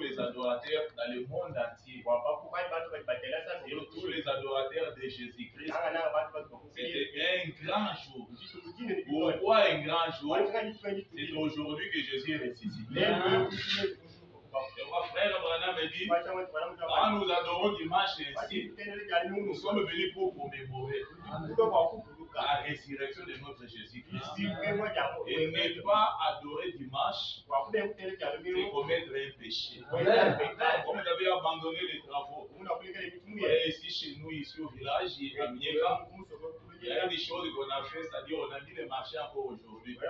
les adorateurs dans le monde entier. Surtout les adorateurs de Jésus-Christ. C'était un grand jour. Pourquoi un grand jour? C'est aujourd'hui que Jésus est ressuscité. Et mon frère Branham me dit, quand nous adorons dimanche ainsi, nous sommes venus pour commémorer la résurrection de notre Jésus-Christ. Et ne pas adorer dimanche, c'est commettre un péché. Comme vous avez abandonné les travaux, et ici chez nous, ici au village, à Mieka, il y a des choses qu'on a fait, c'est-à-dire on a mis le marché encore aujourd'hui. Il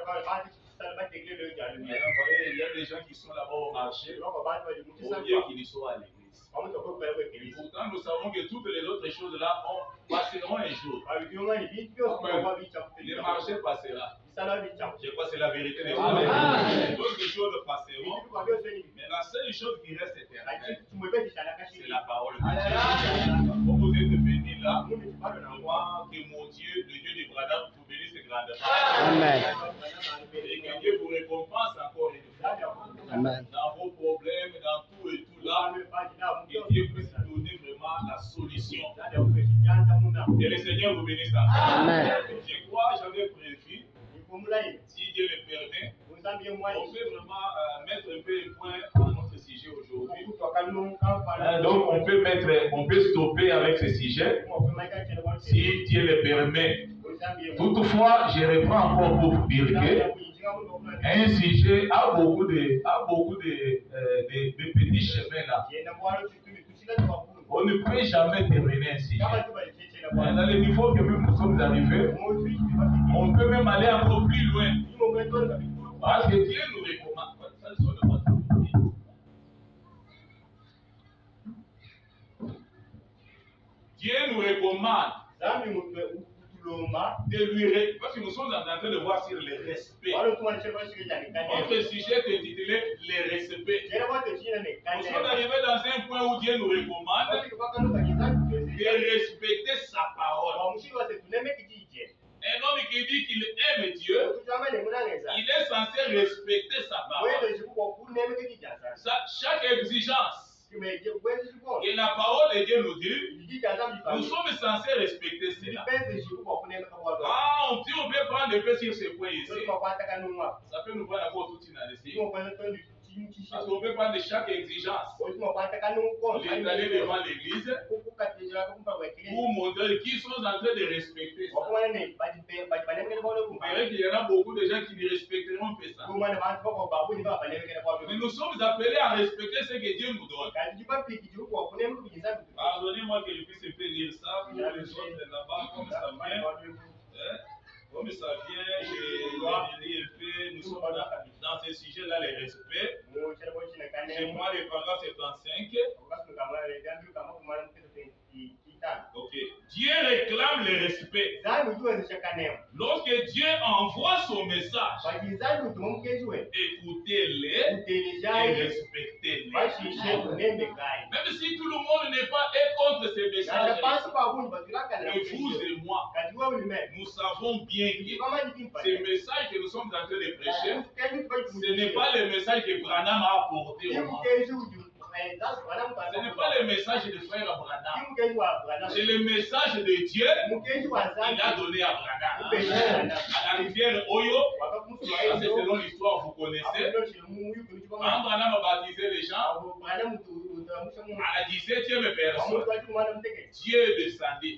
y a des gens qui sont là-bas au marché, ou bien qui ne sont à l'église. Pourtant, nous savons que toutes les autres choses-là passeront un jour. Le marché passera. Je crois que c'est la vérité des choses. D'autres choses passeront. Mais la seule chose qui reste éternelle, c'est la parole de Dieu. Quand vous êtes venus là, que mon Dieu, le Dieu de Branham, vous bénisse grandement. Amen. Et que Dieu vous récompense encore une fois. Amen. Dans vos problèmes, dans tout et tout là, que Dieu puisse donner vraiment la solution. Et le Seigneur vous bénisse. Amen. Je crois, j'avais prévu, si Dieu le permet, on peut vraiment mettre un peu un point à notre sujet aujourd'hui. Donc on peut stopper avec ce sujet, si Dieu le permet. Toutefois, je reprends encore pour vous dire que un sujet a beaucoup de petits chemins là. On ne peut jamais terminer un sujet. Dans le niveau que nous sommes arrivés, on peut même aller encore plus loin. Parce que Dieu nous recommande. Dieu nous recommande de lui parce que nous sommes en train de voir sur le respect. Notre sujet est intitulé le respect. Nous sommes arrivés dans un point où Dieu nous recommande de respecter sa parole. Un homme qui dit qu'il aime Dieu, il est censé respecter sa parole. Chaque exigence et la parole de Dieu nous dit, nous sommes censés respecter cela. On peut prendre un peu sur ce point ici. Ça peut nous prendre encore toute une année. Parce qu'on peut prendre chaque exigence. L'étaler devant l'église pour montrer qu'ils sont en train de respecter ça. Vous verrez qu'il y en a beaucoup de gens qui ne respecteront pas ça. Mais nous sommes appelés à respecter ce que Dieu nous donne. Pardonnez-moi que je puisse un peu lire ça pour les autres là-bas, comme ça vient. Comme ça vient, je lis un peu. Nous sommes dans ce sujet-là, le respect. Je prends le paragraphe 75. Ok. Dieu réclame le respect. Lorsque Dieu envoie son message, écoutez-les et respectez-les. Même si tout le monde n'est pas contre ces messages, mais vous et moi, nous savons bien que ces messages que nous sommes en train de prêcher, ce n'est pas le message que Branham a apporté au monde. Ce n'est pas le message de frère Branham. C'est le message de Dieu qu'il a donné à Branham. À la rivière Oyo, ça c'est selon l'histoire, vous connaissez. Quand Branham a baptisé les gens, à la 17e personne, Dieu est descendu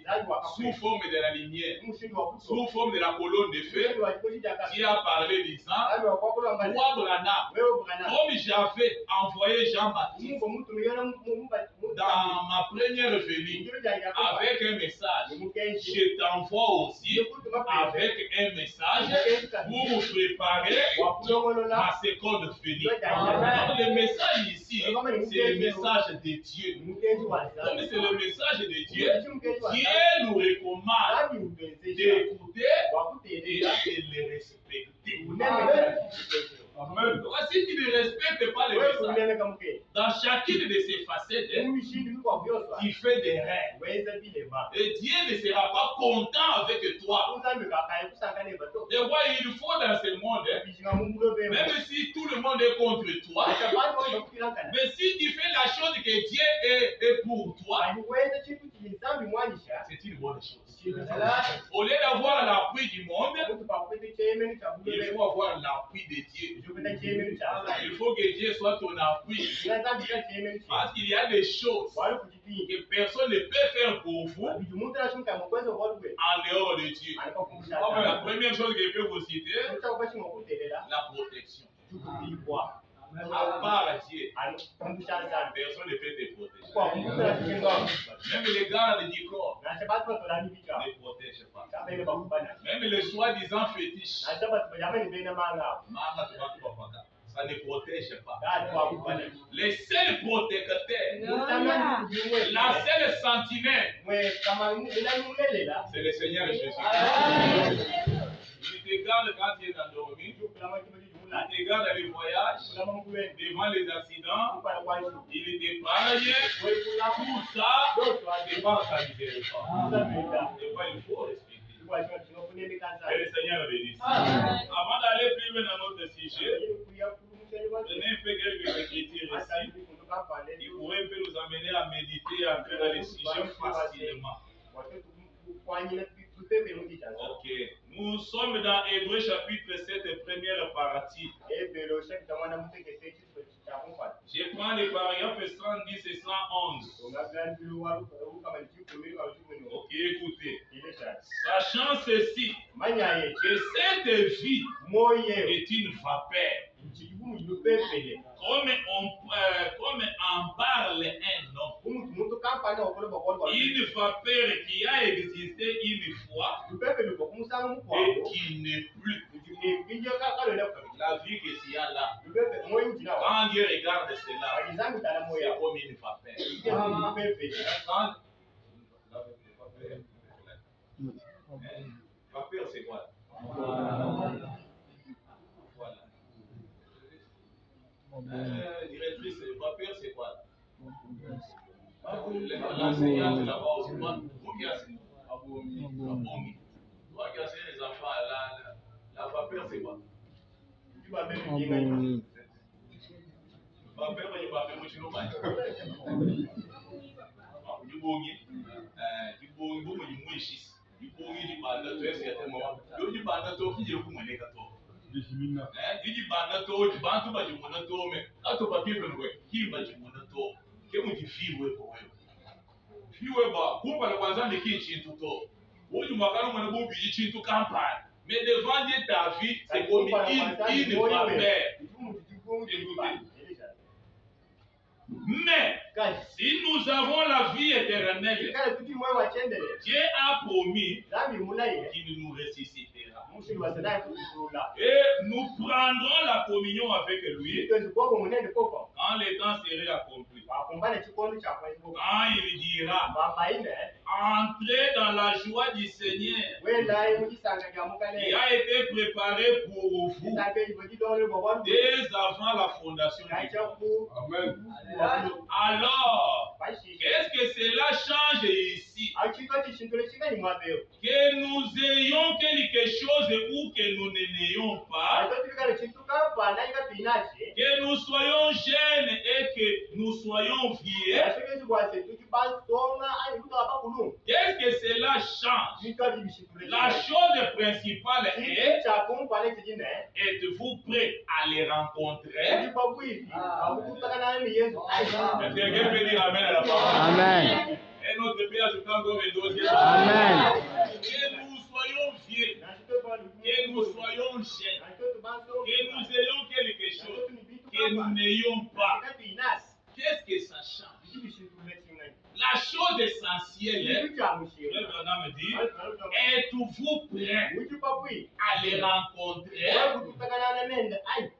sous forme de la lumière, sous forme de la colonne de feu. Dieu a parlé disant, moi Branham, comme j'avais envoyé Jean-Baptiste dans ma première venue avec un message, je t'envoie aussi avec un message pour vous préparer ma seconde venue. Donc le message ici, c'est le message de Dieu. Donc c'est le message de Dieu. Dieu nous recommande d'écouter et de le respecter. Amen. Si tu ne respectes pas le message, dans chacune de ces facettes, tu fais des rêves. Et Dieu ne sera pas content avec toi. Et vois, il faut dans ce monde, même si tout le monde est contre toi, Mais si tu fais la chose que Dieu est pour toi, c'est une bonne chose. Au lieu d'avoir l'appui du monde, il faut avoir l'appui de Dieu. Il faut que Dieu soit ton appui. Parce qu'il y a des choses que personne ne peut faire pour vous en dehors de Dieu. La première chose que je peux vous citer, la protection. À part Dieu, personne ne peut te protéger. Même les gardes du corps ne protègent pas. Même les soi-disant fétiches, ça ne protège pas. Les seuls protecteurs, la seule sentinelle, c'est le Seigneur Jésus. Il te garde quand tu es endormi. Il te garde les voyages, devant les accidents. Il t'épargne. Tout ça devant sa miséricorde. Et quoi il faut respecter. Et le Seigneur bénisse. Avant d'aller plus loin dans notre sujet, je fait quelques écritures ici. Il pourrait nous amener à méditer, à entrer dans les sujets facilement. Ok. Nous sommes dans Hébreux chapitre 7, première partie. Je prends les paragraphes 110 et 111. Ok, écoutez. Sachant ceci, que cette vie est une vapeur. Comme en parle un homme. Une vapeur qui a existé une fois et qui n'est plus. La vie que tu as là, quand Dieu regarde cela, c'est comme une vapeur. Vapeur, c'est quoi? Directrice, vapeur, c'est quoi? L'enseignante là-bas aussi, vous qui enseignez. Toi qui enseignez les enfants, la vapeur, c'est quoi? Vapeur, mais devant Dieu, ta vie, c'est comme une vapeur. Mais si nous avons la vie éternelle, Dieu a promis qu'il nous ressuscitera. Et nous prendrons la communion avec lui quand le temps serait accompli. Quand il dira, entrez dans la joie du Seigneur qui a été préparée pour vous dès avant la fondation du monde. Amen. Alors, qu'est-ce que cela change ici? Que nous ayons quelque chose ou que nous n'ayons pas, que nous soyons jeunes et que nous soyons vieux, qu'est-ce que cela change? La chose principale est, êtes-vous prêts à les rencontrer? Quelqu'un peut dire Amen à la parole. Amen. Et notre Père, je prends encore une deuxième. Amen. Que nous soyons vieux, que nous soyons jeunes, que nous ayons quelque chose, que nous n'ayons pas. Qu'est-ce que ça change? La chose essentielle est, le Bernard me dit, êtes-vous prêts à les rencontrer?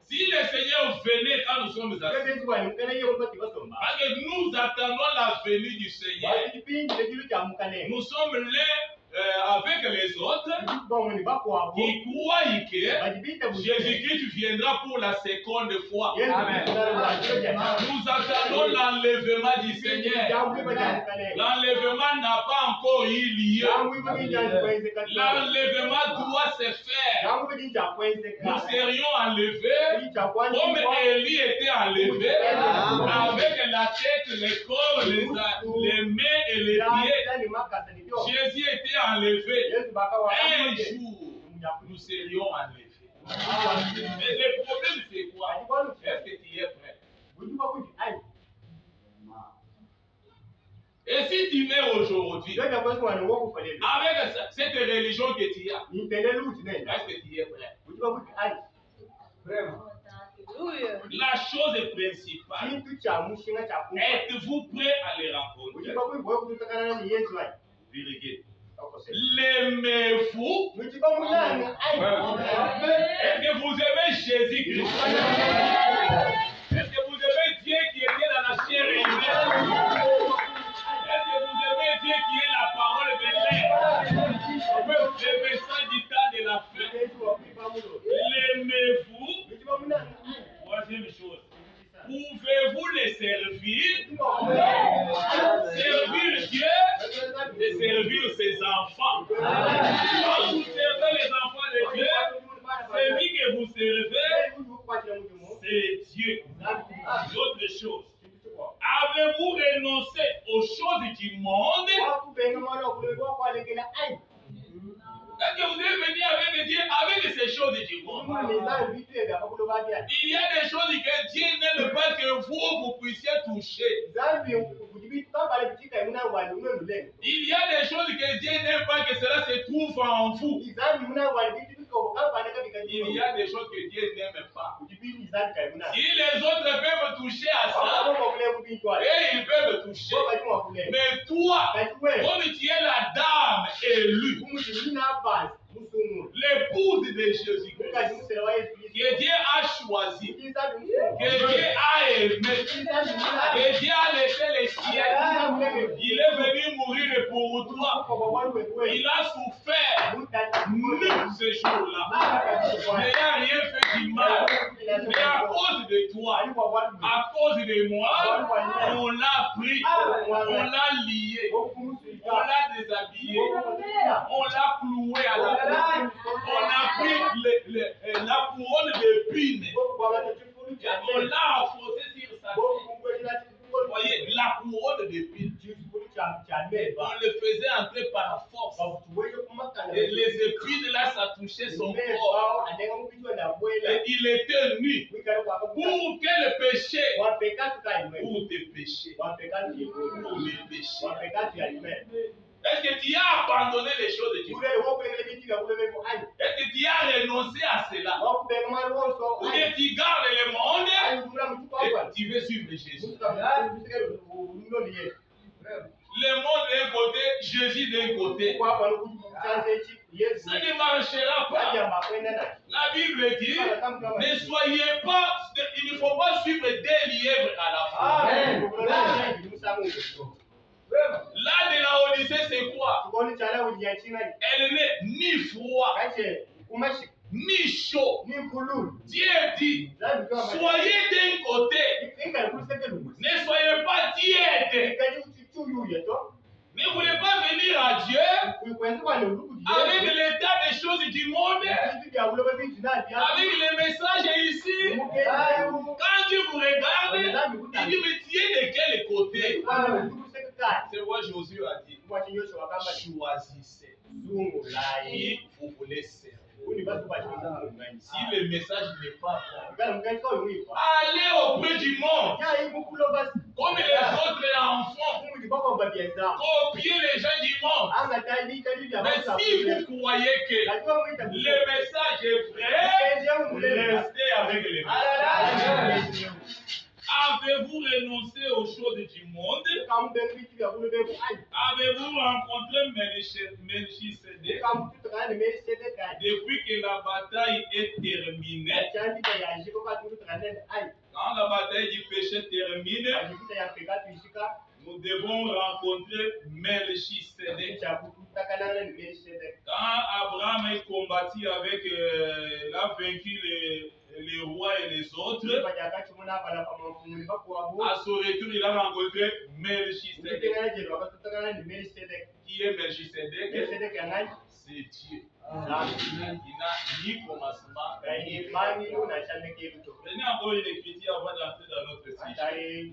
Si le Seigneur venait quand nous sommes assis, parce que nous attendons la venue du Seigneur, nous sommes là avec les autres qui croient que Jésus-Christ viendra pour la seconde fois. Amen. Nous attendons l'enlèvement du Seigneur. L'enlèvement n'a pas encore eu lieu. L'enlèvement doit se faire. Nous serions enlevés comme Élie était enlevé. la tête, le corps, les mains et les pieds, Jésus était enlevé. Un jour, nous serions enlevés. Mais le problème, c'est quoi? Est-ce que tu es prêt? Et si tu mets aujourd'hui, avec cette religion que tu as, est-ce que tu es prêt? La chose principale, êtes-vous prêt à les rencontrer? L'aimez-vous? Est-ce que vous aimez Jésus-Christ? Est-ce que vous aimez Dieu qui était dans la chair et est-ce que vous aimez Dieu qui est la parole de l'air? Le message du temps de la fin. L'aimez-vous? Troisième chose. Pouvez-vous les servir? Servir Dieu et servir ses enfants. Quand vous servez les enfants de Dieu, celui que vous servez, c'est Dieu. L'autre chose. Avez-vous renoncé aux choses du monde? Est-ce que vous devez venir avec Dieu avec ces choses du monde? Il y a des choses que Dieu n'aime pas que vous puissiez toucher. Il y a des choses que Dieu n'aime pas que cela se trouve en vous. Il y a des choses que Dieu n'aime pas. Si les autres peuvent toucher à ça, et ils peuvent toucher. Mais toi, comme tu es la dame élue, l'épouse de Jésus-Christ, que Dieu a choisi, que Dieu a aimé, que Dieu a laissé les ciels, il est venu mourir pour toi. Il a souffert ce jour-là. Mais il n'a rien fait du mal. Mais à cause de toi, à cause de moi, on l'a pris, on l'a lié, on l'a déshabillé, on l'a cloué à la croix, on a pris la couronne d'épines, on l'a enfoncé sur sa tête. Vous voyez, la couronne d'épines, on le faisait entrer par la force. Et les épines là, ça touchait son corps. Et il était nu. Pour quel péché? Pour tes péchés. Pour les péchés. Est-ce que tu as abandonné les choses de Dieu? Est-ce que tu as renoncé à cela? Ou bien tu gardes le monde et tu veux suivre Jésus? Le monde d'un côté, Jésus d'un côté. Ça ne marchera pas. La Bible dit, ne soyez pas, il ne faut pas suivre des lièvres à la fois. Là de la Odyssée, c'est quoi? Elle n'est ni froid, ni chaud. Dieu dit, soyez d'un côté, ne soyez pas tiède. Ne voulez pas venir à Dieu avec l'état des choses du monde, avec les messages ici. Quand Dieu vous regarde, il dit, mais tu es de quel côté? C'est quoi Josué a dit? Choisissez qui vous voulez servir. Si le message n'est pas bon, allez auprès du monde comme les autres enfants. Copiez les gens du monde. Mais si vous croyez que le message est vrai, restez avec le message. Avez-vous renoncé aux choses du monde? Avez-vous rencontré Melchisedec depuis que la bataille est terminée? Quand la bataille du péché termine, nous devons rencontrer Melchisedec. Quand Abraham est combattu avec, l'a vaincu les rois et les autres, à son retour, il a rencontré Melchisedec. Qui est Melchisedec? C'est Dieu. Il n'a ni commencement, ni fin. Prenez encore une écriture avant d'entrer dans notre sujet.